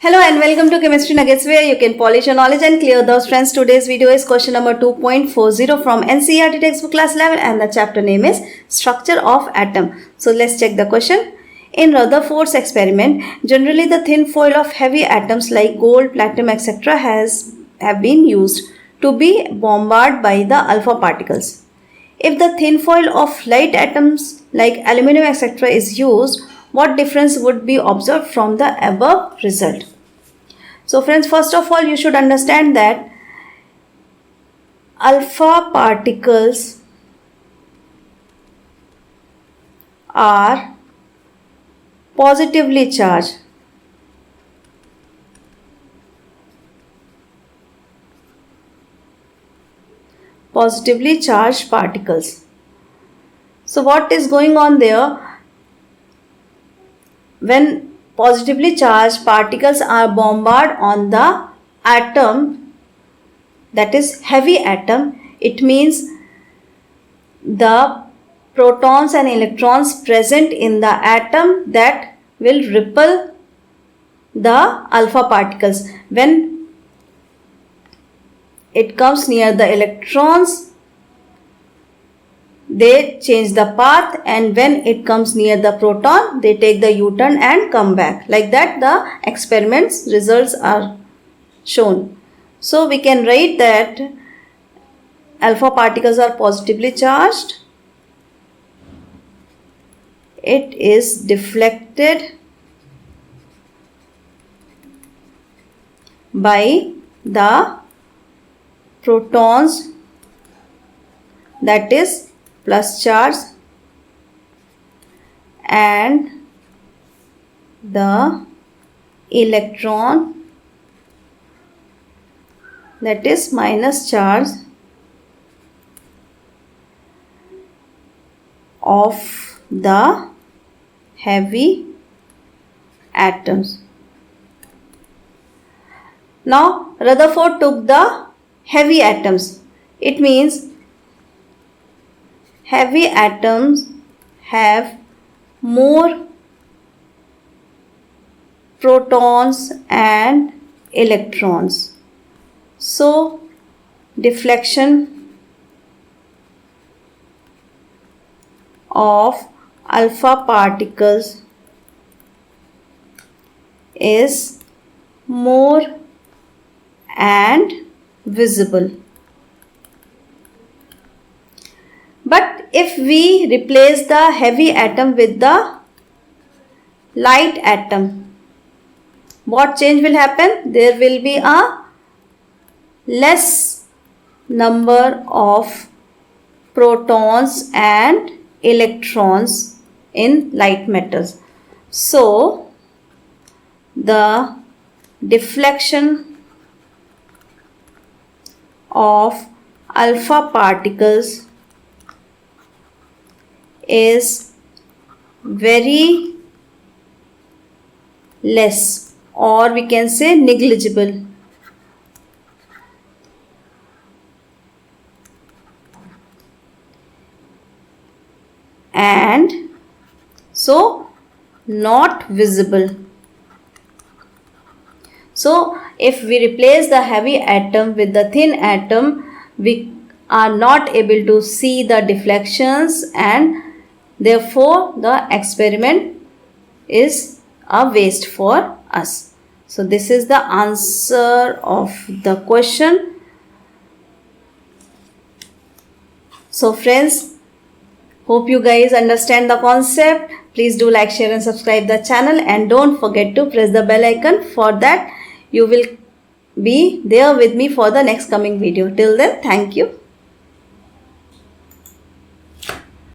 Hello and welcome to Chemistry Nuggets, where you can polish your knowledge and clear those friends. Today's video is question number 2.40 from NCERT textbook class 11 and the chapter name is Structure of Atom. So let's check the question. In Rutherford's experiment, generally the thin foil of heavy atoms like gold, platinum, etc. have been used to be bombarded by the alpha particles. If the thin foil of light atoms like aluminum, etc. is used, what difference would be observed from the above result? So friends, first of all, you should understand that alpha particles are positively charged. Positively charged particles. So what is going on there? When positively charged particles are bombarded on the atom, that is heavy atom, it means the protons and electrons present in the atom that will repel the alpha particles. When it comes near the electrons, they change the path, and when it comes near the proton, they take the U-turn and come back. Like that, the experiments results are shown. So we can write that alpha particles are positively charged. It is deflected by the protons, that is plus charge, and the electron, that is minus charge of the heavy atoms. Now Rutherford took the heavy atoms. It means heavy atoms have more protons and electrons. So deflection of alpha particles is more and visible. But if we replace the heavy atom with the light atom, what change will happen? There will be a less number of protons and electrons in light metals. So the deflection of alpha particles is very less, or we can say negligible. And so not visible. So if we replace the heavy atom with the thin atom, we are not able to see the deflections, and therefore the experiment is a waste for us. So this is the answer of the question. So friends, hope you guys understand the concept. Please do like, share and subscribe the channel, and don't forget to press the bell icon. For that you will be there with me for the next coming video. Till then, thank you.